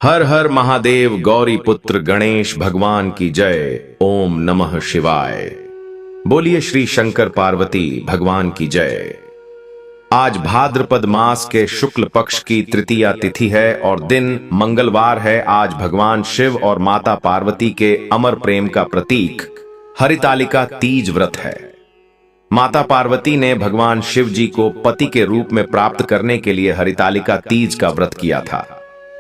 हर हर महादेव गौरी पुत्र गणेश भगवान की जय। ओम नमः शिवाय। बोलिए श्री शंकर पार्वती भगवान की जय। आज भाद्रपद मास के शुक्ल पक्ष की तृतीया तिथि है और दिन मंगलवार है। आज भगवान शिव और माता पार्वती के अमर प्रेम का प्रतीक हरितालिका तीज व्रत है। माता पार्वती ने भगवान शिव जी को पति के रूप में प्राप्त करने के लिए हरितालिका तीज का व्रत किया था।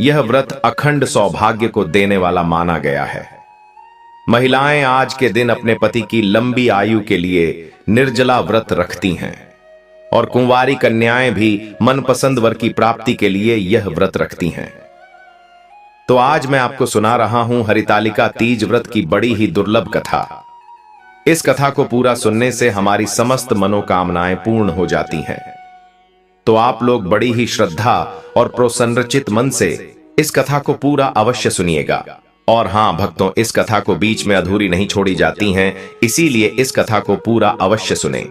यह व्रत अखंड सौभाग्य को देने वाला माना गया है। महिलाएं आज के दिन अपने पति की लंबी आयु के लिए निर्जला व्रत रखती हैं और कुंवारी कन्याएं भी मनपसंद वर की प्राप्ति के लिए यह व्रत रखती हैं। तो आज मैं आपको सुना रहा हूं हरितालिका तीज व्रत की बड़ी ही दुर्लभ कथा। इस कथा को पूरा सुनने से हमारी समस्त मनोकामनाएं पूर्ण हो जाती हैं। तो आप लोग बड़ी ही श्रद्धा और प्रोसंरचित मन से इस कथा को पूरा अवश्य सुनिएगा। और हां भक्तों, इस कथा को बीच में अधूरी नहीं छोड़ी जाती हैं, इसीलिए इस कथा को पूरा अवश्य सुने।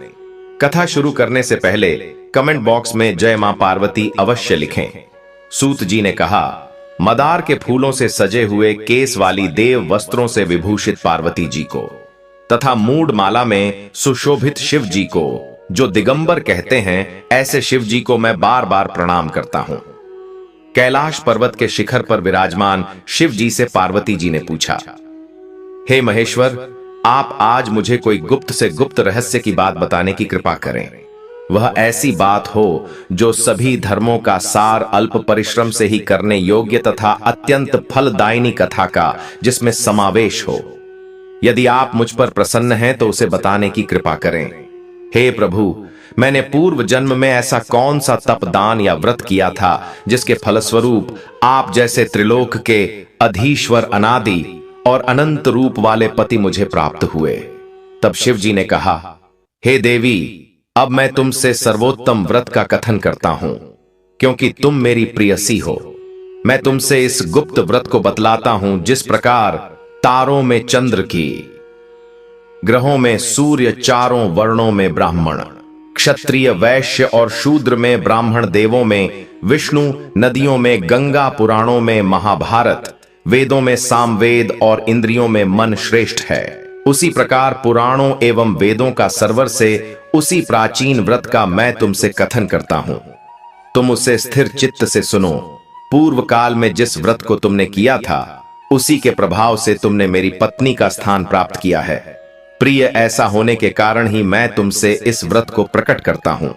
कथा शुरू करने से पहले कमेंट बॉक्स में जय मां पार्वती अवश्य लिखें। सूत जी ने कहा, मदार के फूलों से सजे हुए केस वाली देव वस्त्रों से विभूषित पार्वती जी को तथा मूड माला में सुशोभित शिव जी को, जो दिगंबर कहते हैं, ऐसे शिव जी को मैं बार बार प्रणाम करता हूं। कैलाश पर्वत के शिखर पर विराजमान शिव जी से पार्वती जी ने पूछा, हे महेश्वर, आप आज मुझे कोई गुप्त से गुप्त रहस्य की बात बताने की कृपा करें। वह ऐसी बात हो जो सभी धर्मों का सार, अल्प परिश्रम से ही करने योग्य तथा अत्यंत फलदायिनी कथा का जिसमें समावेश हो। यदि आप मुझ पर प्रसन्न हैं तो उसे बताने की कृपा करें। हे प्रभु, मैंने पूर्व जन्म में ऐसा कौन सा तप, दान या व्रत किया था जिसके फलस्वरूप आप जैसे त्रिलोक के अधीश्वर, अनादि और अनंत रूप वाले पति मुझे प्राप्त हुए। तब शिव जी ने कहा, हे देवी, अब मैं तुमसे सर्वोत्तम व्रत का कथन करता हूं, क्योंकि तुम मेरी प्रियसी हो। मैं तुमसे इस गुप्त व्रत को बतलाता हूं, जिस प्रकार तारों में चंद्र की, ग्रहों में सूर्य, चारों वर्णों में ब्राह्मण, क्षत्रिय, वैश्य और शूद्र में ब्राह्मण, देवों में विष्णु, नदियों में गंगा, पुराणों में महाभारत, वेदों में सामवेद और इंद्रियों में मन श्रेष्ठ है, उसी प्रकार पुराणों एवं वेदों का सर्वर से उसी प्राचीन व्रत का मैं तुमसे कथन करता हूं। तुम उसे स्थिर चित्त से सुनो। पूर्व काल में जिस व्रत को तुमने किया था, उसी के प्रभाव से तुमने मेरी पत्नी का स्थान प्राप्त किया है। प्रिय, ऐसा होने के कारण ही मैं तुमसे इस व्रत को प्रकट करता हूं।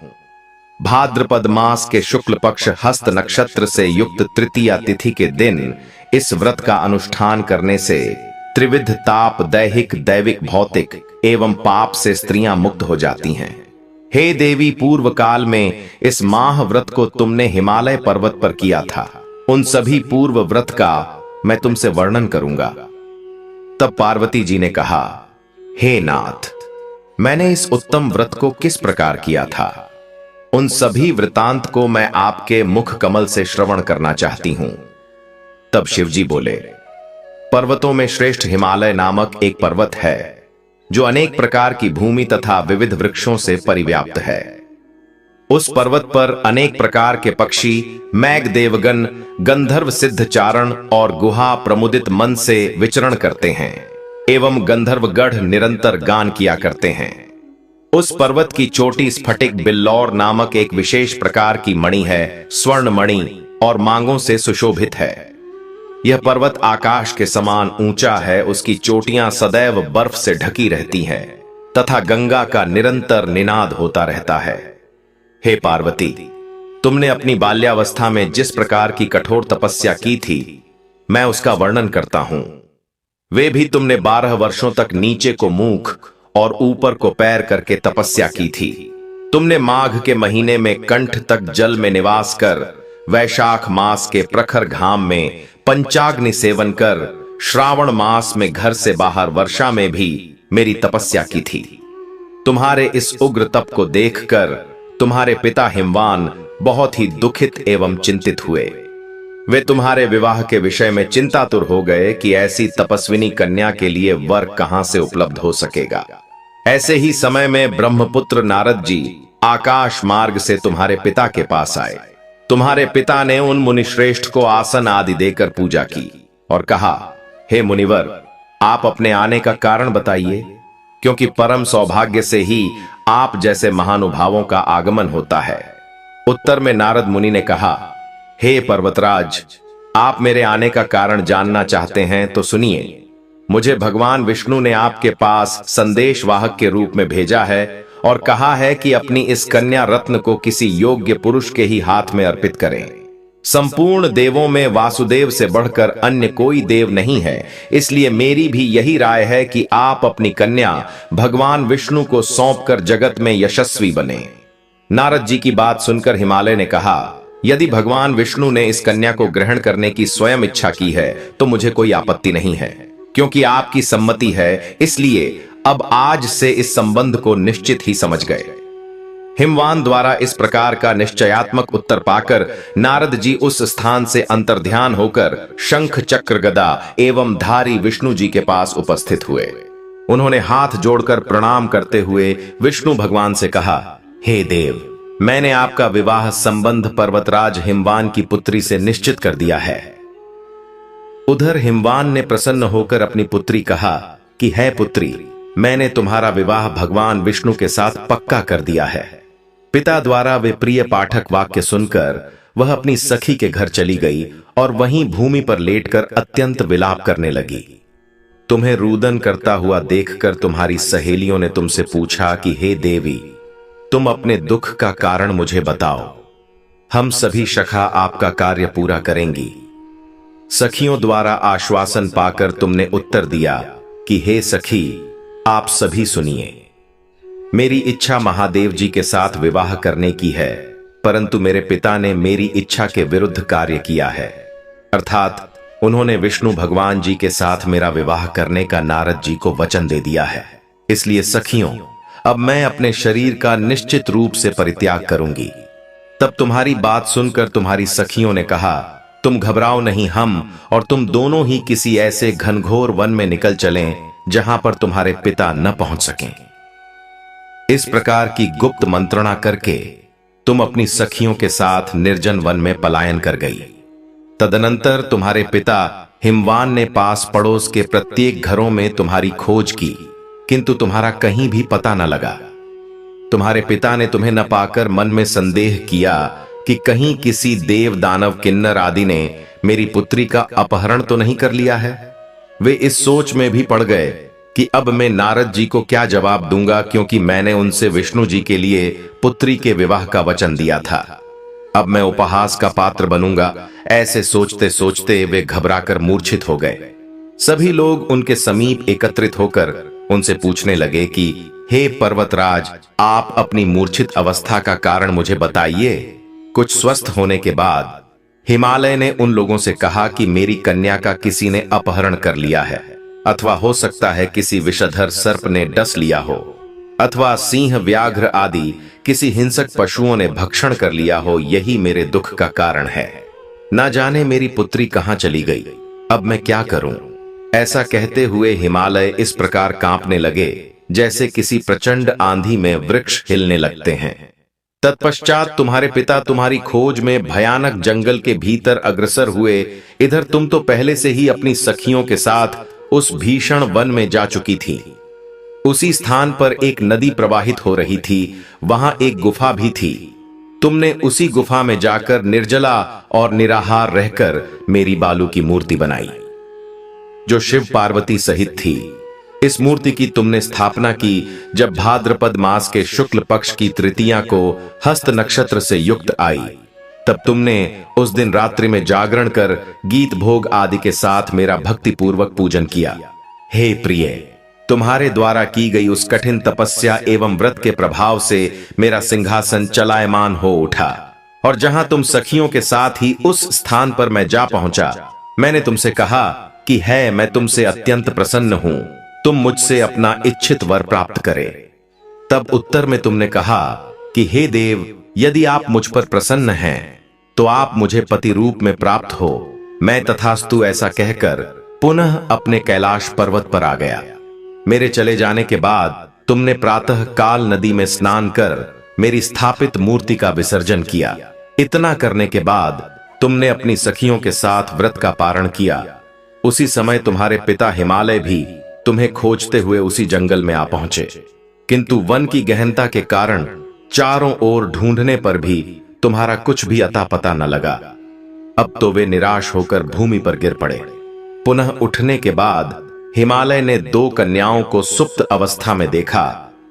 भाद्रपद मास के शुक्ल पक्ष हस्त नक्षत्र से युक्त तृतीया तिथि के दिन इस व्रत का अनुष्ठान करने से त्रिविध ताप, दैहिक, दैविक, भौतिक एवं पाप से स्त्रियां मुक्त हो जाती हैं। हे देवी, पूर्व काल में इस माह व्रत को तुमने हिमालय पर्वत पर किया था। उन सभी पूर्व व्रत का मैं तुमसे वर्णन करूंगा। तब पार्वती जी ने कहा, हे नाथ, मैंने इस उत्तम व्रत को किस प्रकार किया था, उन सभी वृतांत को मैं आपके मुख कमल से श्रवण करना चाहती हूं। तब शिवजी बोले, पर्वतों में श्रेष्ठ हिमालय नामक एक पर्वत है, जो अनेक प्रकार की भूमि तथा विविध वृक्षों से परिव्याप्त है। उस पर्वत पर अनेक प्रकार के पक्षी, मैघ देवगण, गंधर्व सिद्ध चारण और गुहा प्रमुदित मन से विचरण करते हैं एवं गंधर्वगढ़ निरंतर गान किया करते हैं। उस पर्वत की चोटी स्फटिक बिल्लौर नामक एक विशेष प्रकार की मणि है, स्वर्ण मणि, और मांगों से सुशोभित है। यह पर्वत आकाश के समान ऊंचा है। उसकी चोटियां सदैव बर्फ से ढकी रहती हैं तथा गंगा का निरंतर निनाद होता रहता है। हे पार्वती, तुमने अपनी बाल्यावस्था में जिस प्रकार की कठोर तपस्या की थी, मैं उसका वर्णन करता हूं। वे भी तुमने 12 वर्षों तक नीचे को मुख और ऊपर को पैर करके तपस्या की थी। तुमने माघ के महीने में कंठ तक जल में निवास कर, वैशाख मास के प्रखर घाम में पंचाग्नि सेवन कर, श्रावण मास में घर से बाहर वर्षा में भी मेरी तपस्या की थी। तुम्हारे इस उग्र तप को देखकर तुम्हारे पिता हिमवान बहुत ही दुखित एवं चिंतित हुए। वे तुम्हारे विवाह के विषय में चिंतातुर हो गए कि ऐसी तपस्विनी कन्या के लिए वर कहां से उपलब्ध हो सकेगा। ऐसे ही समय में ब्रह्मपुत्र नारद जी आकाश मार्ग से तुम्हारे पिता के पास आए तुम्हारे पिता ने उन मुनिश्रेष्ठ को आसन आदि देकर पूजा की और कहा, हे मुनिवर, आप अपने आने का कारण बताइए, क्योंकि परम सौभाग्य से ही आप जैसे महानुभावों का आगमन होता है। उत्तर में नारद मुनि ने कहा, हे पर्वतराज, आप मेरे आने का कारण जानना चाहते हैं तो सुनिए। मुझे भगवान विष्णु ने आपके पास संदेश वाहक के रूप में भेजा है और कहा है कि अपनी इस कन्या रत्न को किसी योग्य पुरुष के ही हाथ में अर्पित करें। संपूर्ण देवों में वासुदेव से बढ़कर अन्य कोई देव नहीं है, इसलिए मेरी भी यही राय है कि आप अपनी कन्या भगवान विष्णु को सौंपकर जगत में यशस्वी बने। नारद जी की बात सुनकर हिमालय ने कहा, यदि भगवान विष्णु ने इस कन्या को ग्रहण करने की स्वयं इच्छा की है तो मुझे कोई आपत्ति नहीं है, क्योंकि आपकी सम्मति है, इसलिए अब आज से इस संबंध को निश्चित ही समझ गए। हिमवान द्वारा इस प्रकार का निश्चयात्मक उत्तर पाकर नारद जी उस स्थान से अंतर्ध्यान होकर शंख चक्र गदा एवं धारी विष्णु जी के पास उपस्थित हुए। उन्होंने हाथ जोड़कर प्रणाम करते हुए विष्णु भगवान से कहा, हे देव, मैंने आपका विवाह संबंध पर्वतराज हिमवान की पुत्री से निश्चित कर दिया है। उधर हिमवान ने प्रसन्न होकर अपनी पुत्री कहा कि है पुत्री, मैंने तुम्हारा विवाह भगवान विष्णु के साथ पक्का कर दिया है। पिता द्वारा वे प्रिय पाठक वाक्य सुनकर वह अपनी सखी के घर चली गई और वहीं भूमि पर लेटकर अत्यंत विलाप करने लगी। तुम्हें रुदन करता हुआ देखकर तुम्हारी सहेलियों ने तुमसे पूछा कि हे देवी, तुम अपने दुख का कारण मुझे बताओ, हम सभी सखा आपका कार्य पूरा करेंगी। सखियों द्वारा आश्वासन पाकर तुमने उत्तर दिया कि हे सखी, आप सभी सुनिए, मेरी इच्छा महादेव जी के साथ विवाह करने की है, परंतु मेरे पिता ने मेरी इच्छा के विरुद्ध कार्य किया है, अर्थात उन्होंने विष्णु भगवान जी के साथ मेरा विवाह करने का नारद जी को वचन दे दिया है। इसलिए सखियों, अब मैं अपने शरीर का निश्चित रूप से परित्याग करूंगी। तब तुम्हारी बात सुनकर तुम्हारी सखियों ने कहा, तुम घबराओ नहीं, हम और तुम दोनों ही किसी ऐसे घनघोर वन में निकल चलें जहां पर तुम्हारे पिता न पहुंच सकें। इस प्रकार की गुप्त मंत्रणा करके तुम अपनी सखियों के साथ निर्जन वन में पलायन कर गई। तदनंतर तुम्हारे पिता हिमवान ने पास पड़ोस के प्रत्येक घरों में तुम्हारी खोज की, किंतु तुम्हारा कहीं भी पता न लगा। तुम्हारे पिता ने तुम्हें न पाकर मन में संदेह किया कि कहीं किसी देव दानव किन्नर आदि ने मेरी पुत्री का अपहरण तो नहीं कर लिया है। वे इस सोच में भी पड़ गए कि अब मैं नारद जी को क्या जवाब दूंगा, क्योंकि मैंने उनसे विष्णु जी के लिए पुत्री के विवाह का वचन दिया था। अब मैं उपहास का पात्र बनूंगा। ऐसे सोचते सोचते वे घबराकर मूर्छित हो गए। सभी लोग उनके समीप एकत्रित होकर उनसे पूछने लगे कि हे पर्वतराज, आप अपनी मूर्छित अवस्था का कारण मुझे बताइए। कुछ स्वस्थ होने के बाद हिमालय ने उन लोगों से कहा कि मेरी कन्या का किसी ने अपहरण कर लिया है, अथवा हो सकता है किसी विषधर सर्प ने डस लिया हो, अथवा सिंह व्याघ्र आदि किसी हिंसक पशुओं ने भक्षण कर लिया हो। यही मेरे दुख का कारण है। ना जाने मेरी पुत्री कहां चली गई, अब मैं क्या करूं। ऐसा कहते हुए हिमालय इस प्रकार कांपने लगे जैसे किसी प्रचंड आंधी में वृक्ष हिलने लगते हैं। तत्पश्चात तुम्हारे पिता तुम्हारी खोज में भयानक जंगल के भीतर अग्रसर हुए। इधर तुम तो पहले से ही अपनी सखियों के साथ उस भीषण वन में जा चुकी थी। उसी स्थान पर एक नदी प्रवाहित हो रही थी, वहां एक गुफा भी थी। तुमने उसी गुफा में जाकर निर्जला और निराहार रहकर मेरी बालू की मूर्ति बनाई, जो शिव पार्वती सहित थी। इस मूर्ति की तुमने स्थापना की जब भाद्रपद मास के शुक्ल पक्ष की तृतीया को हस्त नक्षत्र से युक्त आई। तब तुमने उस दिन रात्रि में जागरण कर गीत भोग आदि के साथ मेरा भक्ति पूर्वक पूजन किया। हे प्रिय, तुम्हारे द्वारा की गई उस कठिन तपस्या एवं व्रत के प्रभाव से मेरा सिंहासन चलायमान हो उठा, और जहां तुम सखियों के साथ ही उस स्थान पर मैं जा पहुंचा, मैंने तुमसे कहा कि है मैं तुमसे अत्यंत प्रसन्न हूं, तुम मुझसे अपना इच्छित वर प्राप्त करे। तब उत्तर में तुमने कहा कि हे देव, यदि आप मुझ पर प्रसन्न हैं तो आप मुझे पति रूप में प्राप्त हो। मैं तथास्तु ऐसा कहकर पुनः अपने कैलाश पर्वत पर आ गया। मेरे चले जाने के बाद तुमने प्रातः काल नदी में स्नान कर मेरी स्थापित मूर्ति का विसर्जन किया। इतना करने के बाद तुमने अपनी सखियों के साथ व्रत का पारण किया। उसी समय तुम्हारे पिता हिमालय भी तुम्हें खोजते हुए उसी जंगल में आ पहुंचे, किंतु वन की गहनता के कारण चारों ओर ढूंढने पर भी तुम्हारा कुछ भी अता पता न लगा। अब तो वे निराश होकर भूमि पर गिर पड़े। पुनः उठने के बाद हिमालय ने 2 कन्याओं को सुप्त अवस्था में देखा।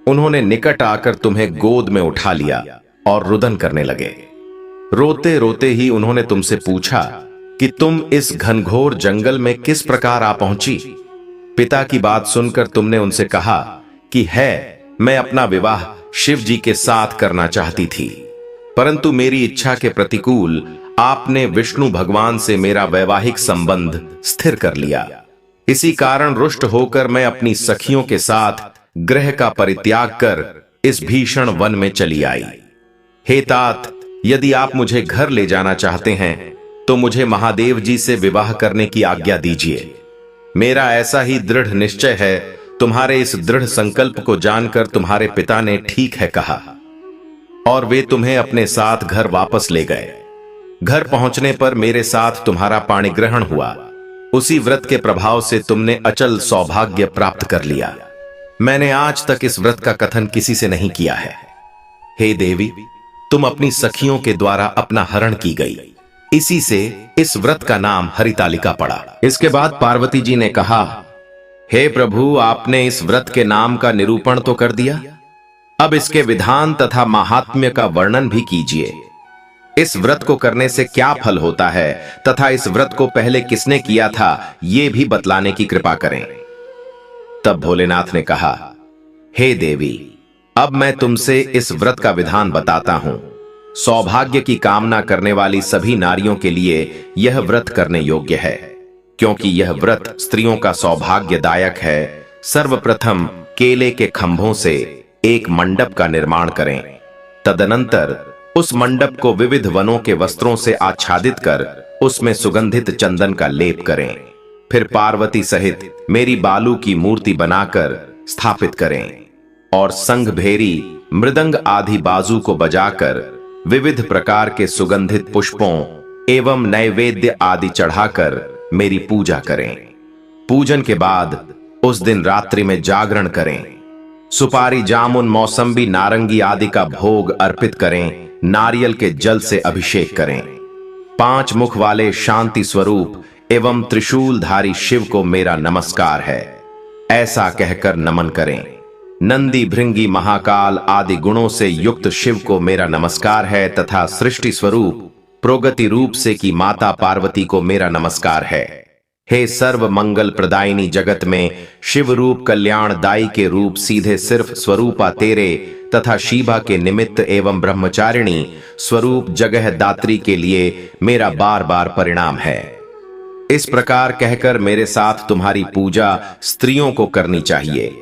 उन्होंने निकट आकर तुम्हें गोद में उठा लिया और रुदन करने लगे। रोते रोते ही उन्होंने तुमसे पूछा कि तुम इस घनघोर जंगल में किस प्रकार आ पहुंची। पिता की बात सुनकर तुमने उनसे कहा कि मैं अपना विवाह शिव जी के साथ करना चाहती थी, परंतु मेरी इच्छा के प्रतिकूल आपने विष्णु भगवान से मेरा वैवाहिक संबंध स्थिर कर लिया। इसी कारण रुष्ट होकर मैं अपनी सखियों के साथ गृह का परित्याग कर इस भीषण वन में चली आई। हे तात, यदि आप मुझे घर ले जाना चाहते हैं तो मुझे महादेव जी से विवाह करने की आज्ञा दीजिए। मेरा ऐसा ही दृढ़ निश्चय है। तुम्हारे इस दृढ़ संकल्प को जानकर तुम्हारे पिता ने ठीक है कहा और वे तुम्हें अपने साथ घर वापस ले गए। घर पहुंचने पर मेरे साथ तुम्हारा पाणी ग्रहण हुआ। उसी व्रत के प्रभाव से तुमने अचल सौभाग्य प्राप्त कर लिया। मैंने आज तक इस व्रत का कथन किसी से नहीं किया है। हे देवी, तुम अपनी सखियों के द्वारा अपना हरण की गई, इसी से इस व्रत का नाम हरितालिका पड़ा। इसके बाद पार्वती जी ने कहा, हे प्रभु, आपने इस व्रत के नाम का निरूपण तो कर दिया, अब इसके विधान तथा महात्म्य का वर्णन भी कीजिए। इस व्रत को करने से क्या फल होता है तथा इस व्रत को पहले किसने किया था, यह भी बतलाने की कृपा करें। तब भोलेनाथ ने कहा, हे देवी, अब मैं तुमसे इस व्रत का विधान बताता हूं। सौभाग्य की कामना करने वाली सभी नारियों के लिए यह व्रत करने योग्य है, क्योंकि यह व्रत स्त्रियों का सौभाग्यदायक है। सर्वप्रथम केले के खंभों से एक मंडप का निर्माण करें। तदनंतर उस मंडप को विविध वनों के वस्त्रों से आच्छादित कर उसमें सुगंधित चंदन का लेप करें। फिर पार्वती सहित मेरी बालू की मूर्ति बनाकर स्थापित करें और संघ, भेरी, मृदंग आदि बाजू को बजाकर विविध प्रकार के सुगंधित पुष्पों एवं नैवेद्य आदि चढ़ाकर मेरी पूजा करें। पूजन के बाद उस दिन रात्रि में जागरण करें। सुपारी, जामुन, मौसंबी, नारंगी आदि का भोग अर्पित करें। नारियल के जल से अभिषेक करें। 5 मुख वाले शांति स्वरूप एवं त्रिशूलधारी शिव को मेरा नमस्कार है, ऐसा कहकर नमन करें। नंदी, भृंगी, महाकाल आदि गुणों से युक्त शिव को मेरा नमस्कार है तथा सृष्टि स्वरूप प्रोगति रूप से की माता पार्वती को मेरा नमस्कार है। हे सर्व मंगल प्रदायिनी, जगत में शिव रूप कल्याणदायी के रूप सीधे सिर्फ स्वरूपा तेरे तथा शिवा के निमित्त एवं ब्रह्मचारिणी स्वरूप जगह दात्री के लिए मेरा बार बार परिणाम है। इस प्रकार कहकर मेरे साथ तुम्हारी पूजा स्त्रियों को करनी चाहिए।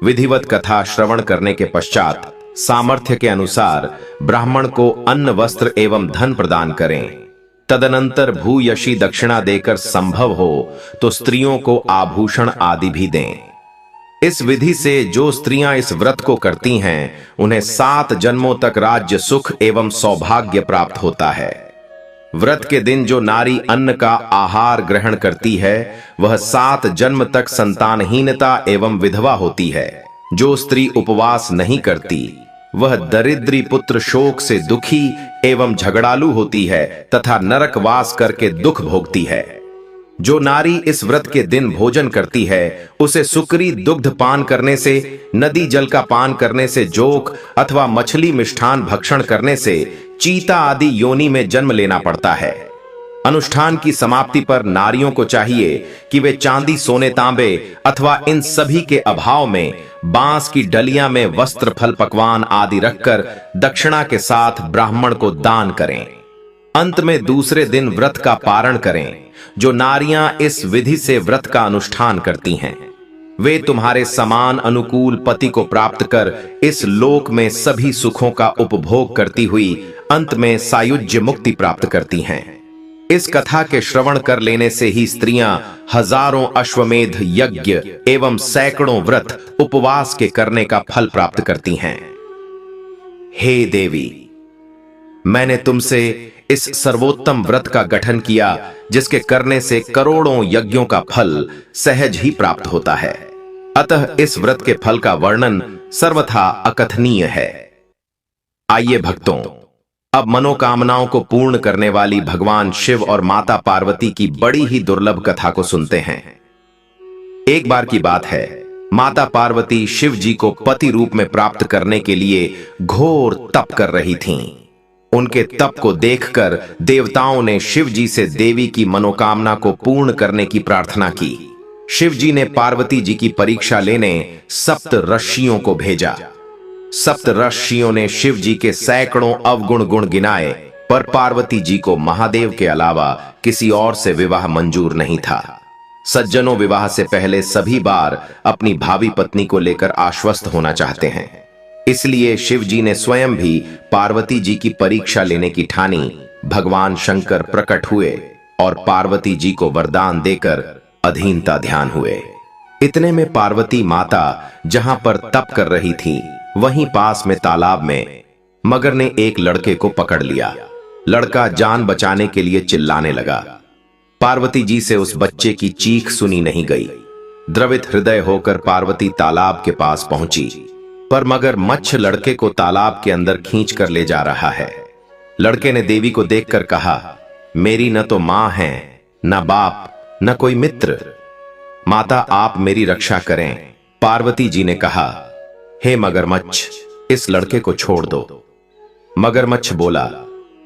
विधिवत कथा श्रवण करने के पश्चात सामर्थ्य के अनुसार ब्राह्मण को अन्न, वस्त्र एवं धन प्रदान करें। तदनंतर भूयशी दक्षिणा देकर संभव हो तो स्त्रियों को आभूषण आदि भी दें। इस विधि से जो स्त्रियां इस व्रत को करती हैं उन्हें 7 जन्मों तक राज्य सुख एवं सौभाग्य प्राप्त होता है। व्रत के दिन जो नारी अन्न का आहार ग्रहण करती है वह 7 जन्म तक संतानहीनता एवं विधवा होती है। जो स्त्री उपवास नहीं करती वह दरिद्री पुत्र शोक से दुखी एवं झगड़ालू होती है तथा नरकवास करके दुख भोगती है। जो नारी इस व्रत के दिन भोजन करती है उसे सुकरी दुग्ध पान करने से, नदी जल का पान करने से, जोक अथवा मछली मिष्ठान भक्षण करने से चीता आदि योनि में जन्म लेना पड़ता है। अनुष्ठान की समाप्ति पर नारियों को चाहिए कि वे चांदी, सोने, तांबे अथवा इन सभी के अभाव में बांस की डलियां में वस्त्र, फल, पकवान आदि रखकर दक्षिणा के साथ ब्राह्मण को दान करें। अंत में दूसरे दिन व्रत का पारण करें। जो नारियां इस विधि से व्रत का अनुष्ठान करती हैं वे तुम्हारे समान अनुकूल पति को प्राप्त कर इस लोक में सभी सुखों का उपभोग करती हुई अंत में सायुज्य मुक्ति प्राप्त करती हैं। इस कथा के श्रवण कर लेने से ही स्त्रियां हजारों अश्वमेध यज्ञ एवं सैकड़ों व्रत उपवास के करने का फल प्राप्त करती हैं। हे देवी, मैंने तुमसे इस सर्वोत्तम व्रत का गठन किया जिसके करने से करोड़ों यज्ञों का फल सहज ही प्राप्त होता है। अतः इस व्रत के फल का वर्णन सर्वथा अकथनीय है। आइए भक्तों, अब मनोकामनाओं को पूर्ण करने वाली भगवान शिव और माता पार्वती की बड़ी ही दुर्लभ कथा को सुनते हैं। एक बार की बात है, माता पार्वती शिव जी को पति रूप में प्राप्त करने के लिए घोर तप कर रही थीं। उनके तप को देखकर देवताओं ने शिव जी से देवी की मनोकामना को पूर्ण करने की प्रार्थना की। शिव जी ने पार्वती जी की परीक्षा लेने सप्त ऋषियों को भेजा। सप्त ऋषियों ने शिव जी के सैकड़ों अवगुण गुण गिनाए, पर पार्वती जी को महादेव के अलावा किसी और से विवाह मंजूर नहीं था। सज्जनों विवाह से पहले सभी बार अपनी भावी पत्नी को लेकर आश्वस्त होना चाहते हैं। इसलिए शिव जी ने स्वयं भी पार्वती जी की परीक्षा लेने की ठानी। भगवान शंकर प्रकट हुए और पार्वती जी को वरदान देकर अधीनता ध्यान हुए। इतने में पार्वती माता जहां पर तप कर रही थी, वहीं पास में तालाब में मगर ने एक लड़के को पकड़ लिया। लड़का जान बचाने के लिए चिल्लाने लगा। पार्वती जी से उस बच्चे की चीख सुनी नहीं गई। द्रवित हृदय होकर पार्वती तालाब के पास पहुंची, पर मगरमच्छ लड़के को तालाब के अंदर खींच कर ले जा रहा है। लड़के ने देवी को देखकर कहा, मेरी न तो मां है, न बाप, न कोई मित्र। माता, आप मेरी रक्षा करें। पार्वती जी ने कहा, हे मगरमच्छ, इस लड़के को छोड़ दो। मगरमच्छ बोला,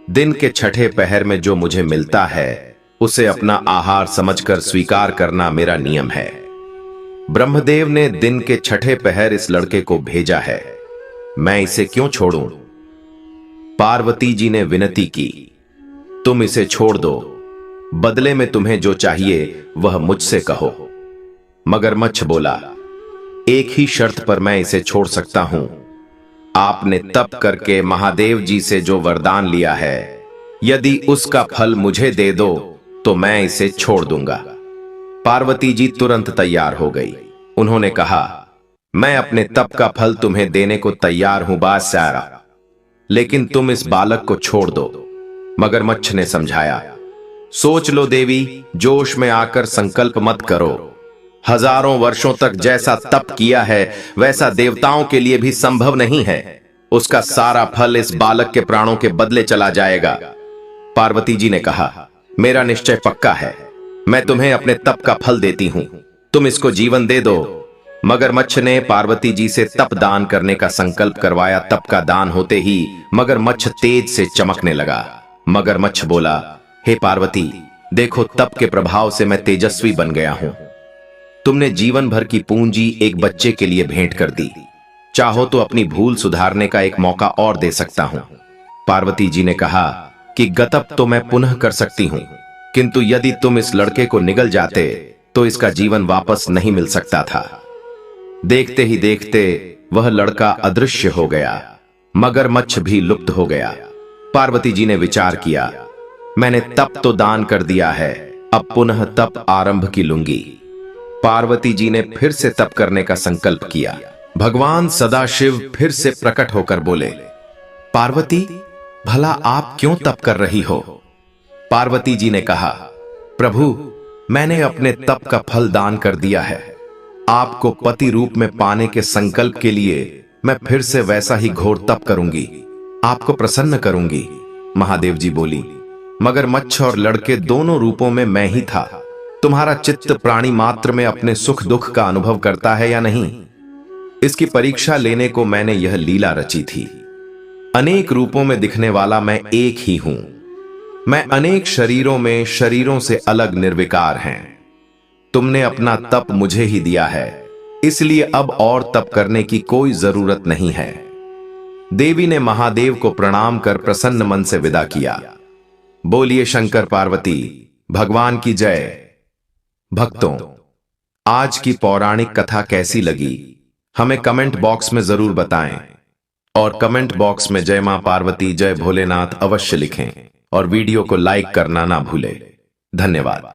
दिन के छठे पहर में जो मुझे मिलता है उसे अपना आहार समझकर स्वीकार करना मेरा नियम है। ब्रह्मदेव ने दिन के छठे पहर इस लड़के को भेजा है, मैं इसे क्यों छोड़ूं? पार्वती जी ने विनती की, तुम इसे छोड़ दो, बदले में तुम्हें जो चाहिए वह मुझसे कहो। मगरमच्छ बोला, एक ही शर्त पर मैं इसे छोड़ सकता हूं। आपने तप करके महादेव जी से जो वरदान लिया है, यदि उसका फल मुझे दे दो तो मैं इसे छोड़ दूंगा। पार्वती जी तुरंत तैयार हो गई। उन्होंने कहा, मैं अपने तप का फल तुम्हें देने को तैयार हूं बादशाह, लेकिन तुम इस बालक को छोड़ दो। मगरमच्छ ने समझाया, सोच लो देवी, जोश में आकर संकल्प मत करो। हजारों वर्षों तक जैसा तप किया है वैसा देवताओं के लिए भी संभव नहीं है। उसका सारा फल इस बालक के प्राणों के बदले चला जाएगा। पार्वती जी ने कहा, मेरा निश्चय पक्का है, मैं तुम्हें अपने तप का फल देती हूं, तुम इसको जीवन दे दो। मगरमच्छ ने पार्वती जी से तप दान करने का संकल्प करवाया। तप का दान होते ही मगरमच्छ तेज से चमकने लगा। मगरमच्छ बोला, हे पार्वती, देखो तप के प्रभाव से मैं तेजस्वी बन गया हूं। तुमने जीवन भर की पूंजी एक बच्चे के लिए भेंट कर दी। चाहो तो अपनी भूल सुधारने का एक मौका और दे सकता हूं। पार्वती जी ने कहा कि गतप तो मैं पुनः कर सकती हूं, किंतु यदि तुम इस लड़के को निगल जाते तो इसका जीवन वापस नहीं मिल सकता था। देखते ही देखते वह लड़का अदृश्य हो गया। मगरमच्छ भी लुप्त हो गया। पार्वती जी ने विचार किया, मैंने तप तो दान कर दिया है, अब पुनः तप आरंभ की लूंगी। पार्वती जी ने फिर से तप करने का संकल्प किया। भगवान सदाशिव फिर से प्रकट होकर बोले, पार्वती, भला आप क्यों तप कर रही हो? पार्वती जी ने कहा, प्रभु, मैंने अपने तप का फल दान कर दिया है। आपको पति रूप में पाने के संकल्प के लिए मैं फिर से वैसा ही घोर तप करूंगी, आपको प्रसन्न करूंगी। महादेव जी बोली, मगरमच्छ और लड़के दोनों रूपों में मैं ही था। तुम्हारा चित्त प्राणी मात्र में अपने सुख दुख का अनुभव करता है या नहीं, इसकी परीक्षा लेने को मैंने यह लीला रची थी। अनेक रूपों में दिखने वाला मैं एक ही हूं। मैं अनेक शरीरों में शरीरों से अलग निर्विकार हैं। तुमने अपना तप मुझे ही दिया है, इसलिए अब और तप करने की कोई जरूरत नहीं है। देवी ने महादेव को प्रणाम कर प्रसन्न मन से विदा किया। बोलिए शंकर पार्वती भगवान की जय। भक्तों, आज की पौराणिक कथा कैसी लगी हमें कमेंट बॉक्स में जरूर बताएं और कमेंट बॉक्स में जय मां पार्वती जय भोलेनाथ अवश्य लिखें और वीडियो को लाइक करना ना भूलें। धन्यवाद।